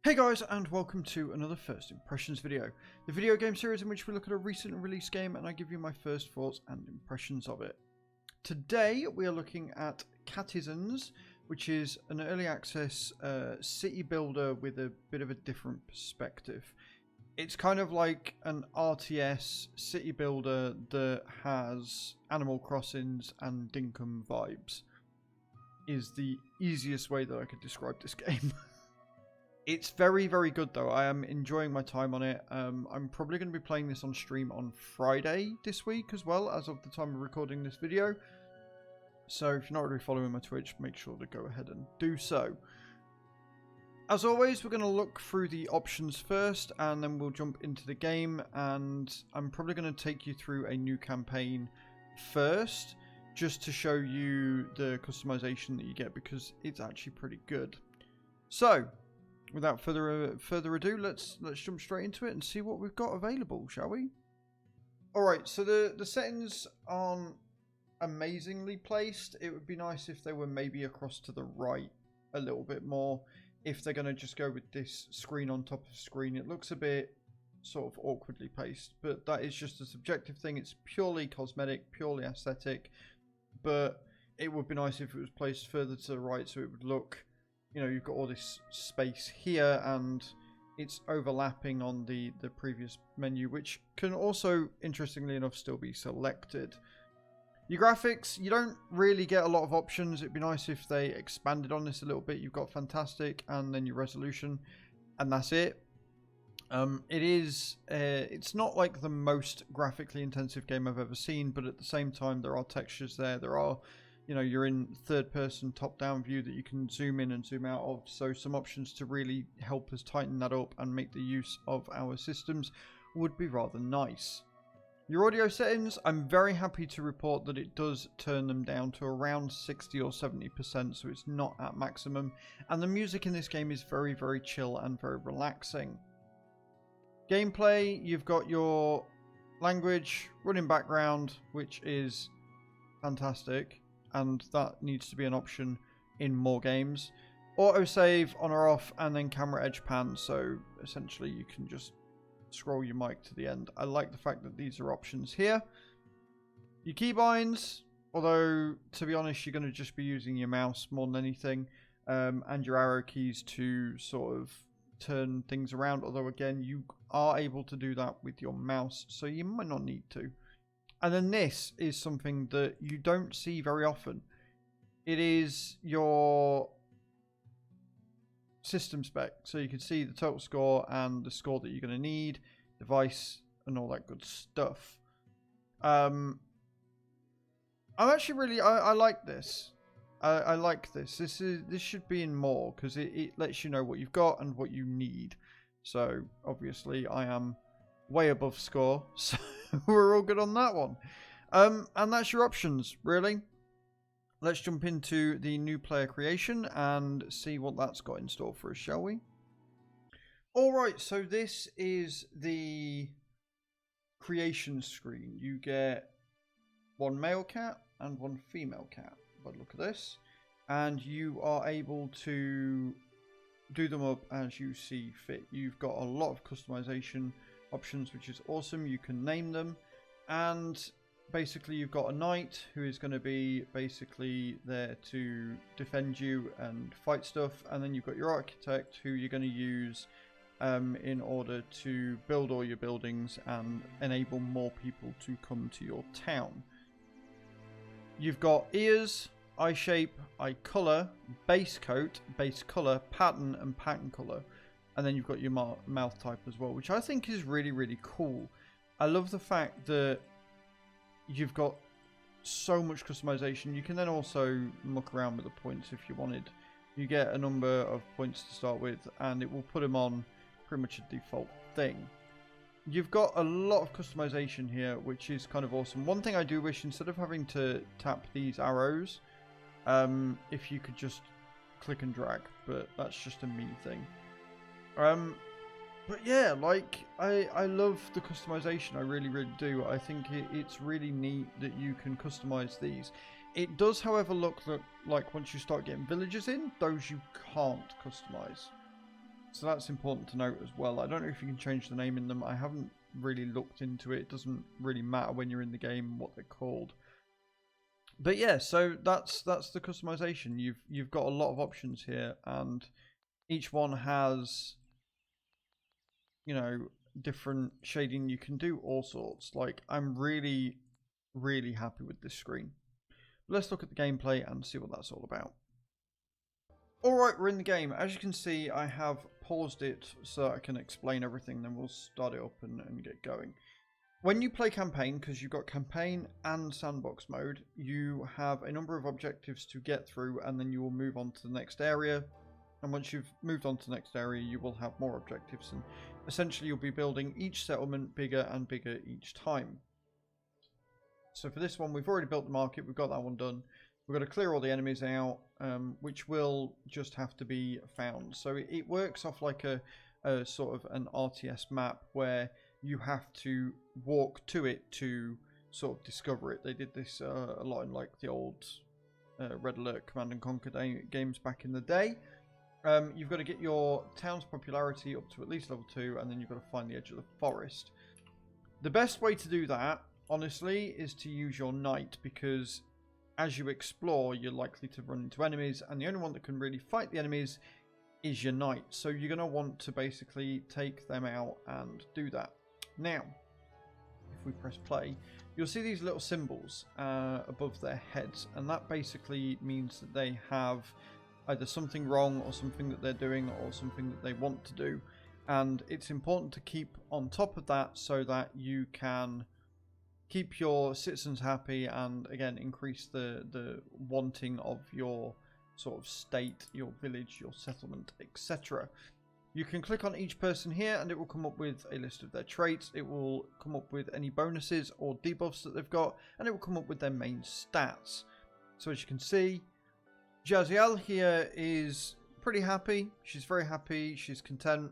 Hey guys, and welcome to another First Impressions video, the video game series in which we look at a recent release game and I give you my first thoughts and impressions of it. Today we are looking at Catizens, which is an early access city builder with a bit of a different perspective. It's kind of like an RTS city builder that has Animal Crossings and Dinkum vibes, is the easiest way that I could describe this game. It's very, very good though. I am enjoying my time on it. I'm probably going to be playing this on stream on Friday this week as well, as of the time of recording this video. So if you're not already following my Twitch, make sure to go ahead and do so. As always, we're going to look through the options first, and then we'll jump into the game. And I'm probably going to take you through a new campaign first, just to show you the customization that you get, because it's actually pretty good. So without further ado, let's jump straight into it and see what we've got available, shall we? Alright, so the settings aren't amazingly placed. It would be nice if they were maybe across to the right a little bit more. If they're going to just go with this screen on top of screen, it looks a bit sort of awkwardly placed, but that is just a subjective thing. It's purely cosmetic, purely aesthetic, but it would be nice if it was placed further to the right so it would look, you know, you've got all this space here and it's overlapping on the previous menu, which can also, interestingly enough, still be selected. Your graphics, you don't really get a lot of options. It'd be nice if they expanded on this a little bit. You've got fantastic and then your resolution, and that's it. It's not like the most graphically intensive game I've ever seen, but at the same time there are textures there. There are, you know, you're in third person top down view that you can zoom in and zoom out of, so some options to really help us tighten that up and make the use of our systems would be rather nice. Your audio settings, I'm very happy to report that it does turn them down to around 60 or 70%, so it's not at maximum, and the music in this game is very, very chill and very relaxing. Gameplay, you've got your language, running background, which is fantastic, and that needs to be an option in more games. Autosave on or off, and then camera edge pan, so essentially you can just scroll your mic to the end. I like the fact that these are options here. Your keybinds, although to be honest you're going to just be using your mouse more than anything, and your arrow keys to sort of turn things around, although again you are able to do that with your mouse, so you might not need to. And then this is something that you don't see very often. It is your system spec. So you can see the total score and the score that you're going to need, device, and all that good stuff. I'm actually really, I like this. I like this. This should be in more, because it lets you know what you've got and what you need. So obviously I am way above score, so we're all good on that one. And that's your options, really. Let's jump into the new player creation and see what that's got in store for us, shall we? Alright, so this is the creation screen. You get one male cat and one female cat, by the look of this. And you are able to do them up as you see fit. You've got a lot of customization options, which is awesome. You can name them, and basically you've got a knight who is going to be basically there to defend you and fight stuff, and then you've got your architect who you're going to use in order to build all your buildings and enable more people to come to your town. You've got ears, eye shape, eye color, base coat, base color, pattern, and pattern color. And then you've got your mouth type as well, which I think is really, really cool. I love the fact that you've got so much customization. You can then also muck around with the points if you wanted. You get a number of points to start with, and it will put them on pretty much a default thing. You've got a lot of customization here, which is kind of awesome. One thing I do wish, instead of having to tap these arrows, if you could just click and drag, but that's just a me thing. But yeah, like, I love the customization. I really, really do. I think it's really neat that you can customize these. It does, however, look like once you start getting villagers in, those you can't customize. So that's important to note as well. I don't know if you can change the name in them. I haven't really looked into it. It doesn't really matter when you're in the game what they're called. But yeah, so that's the customization. You've got a lot of options here, and each one has, you know, different shading. You can do all sorts. Like, I'm really happy with this screen. But let's look at the gameplay and see what that's all about. Alright, we're in the game. As you can see, I have paused it so I can explain everything, then we'll start it up and get going. When you play campaign, because you've got campaign and sandbox mode, you have a number of objectives to get through, and then you will move on to the next area. And once you've moved on to the next area, you will have more objectives, and essentially you'll be building each settlement bigger and bigger each time. So for this one, we've already built the market, we've got that one done. We've got to clear all the enemies out, which will just have to be found. So it works off like a sort of an RTS map where you have to walk to it to sort of discover it. They did this a lot in like the old Red Alert Command and Conquer games back in the day. You've got to get your town's popularity up to at least level 2, and then you've got to find the edge of the forest. The best way to do that, honestly, is to use your knight, because as you explore, you're likely to run into enemies, and the only one that can really fight the enemies is your knight. So you're going to want to basically take them out and do that. Now, if we press play, you'll see these little symbols above their heads, and that basically means that they have either something wrong or something that they're doing or something that they want to do. And it's important to keep on top of that so that you can keep your citizens happy and, again, increase the wanting of your sort of state, your village, your settlement, etc. You can click on each person here and it will come up with a list of their traits. It will come up with any bonuses or debuffs that they've got, and it will come up with their main stats. So as you can see, Azraels here is pretty happy. She's very happy. She's content.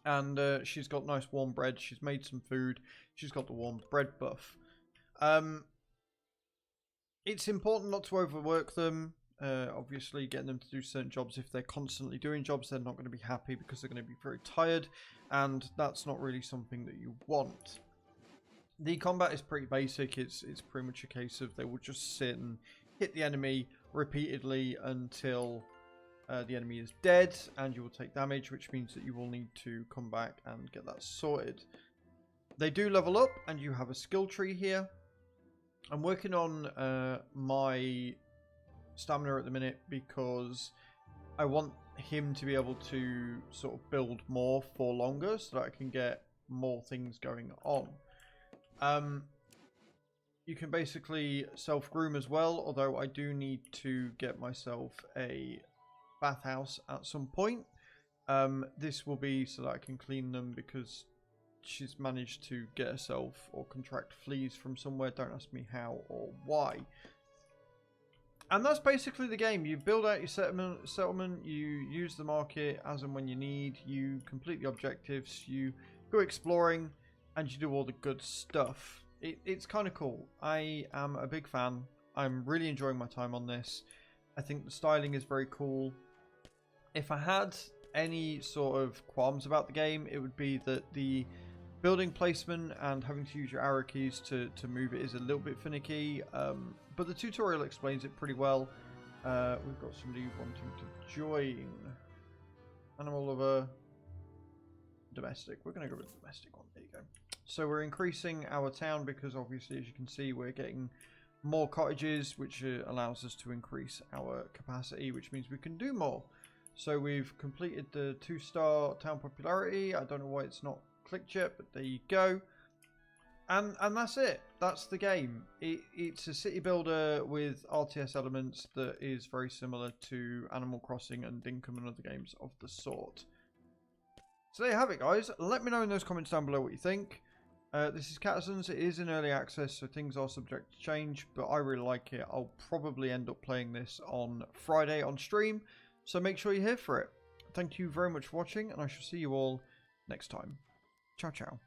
And she's got nice warm bread. She's made some food. She's got the warm bread buff. It's important not to overwork them. Obviously, getting them to do certain jobs. If they're constantly doing jobs, they're not going to be happy because they're going to be very tired. And that's not really something that you want. The combat is pretty basic. It's pretty much a case of they will just sit and hit the enemy repeatedly until the enemy is dead, and you will take damage, which means that you will need to come back and get that sorted. They do level up, and you have a skill tree here. I'm working on my stamina at the minute because I want him to be able to sort of build more for longer so that I can get more things going on. You can basically self-groom as well, although I do need to get myself a bathhouse at some point. This will be so that I can clean them because she's managed to get herself or contract fleas from somewhere. Don't ask me how or why. And that's basically the game. You build out your settlement, you use the market as and when you need, you complete the objectives, you go exploring, and you do all the good stuff. It's kind of cool. I am a big fan. I'm really enjoying my time on this. I think the styling is very cool. If I had any sort of qualms about the game, it would be that the building placement and having to use your arrow keys to move it is a little bit finicky. But the tutorial explains it pretty well. We've got somebody wanting to join. Animal lover. Domestic. We're going to go with the domestic one. There you go. So we're increasing our town because obviously, as you can see, we're getting more cottages, which allows us to increase our capacity, which means we can do more. So we've completed the 2-star town popularity. I don't know why it's not clicked yet, but there you go. And that's it. That's the game. It's a city builder with RTS elements that is very similar to Animal Crossing and Dinkum and other games of the sort. So there you have it, guys. Let me know in those comments down below what you think. This is Catizens. It is in early access, so things are subject to change, but I really like it. I'll probably end up playing this on Friday on stream, so make sure you're here for it. Thank you very much for watching, and I shall see you all next time. Ciao, ciao.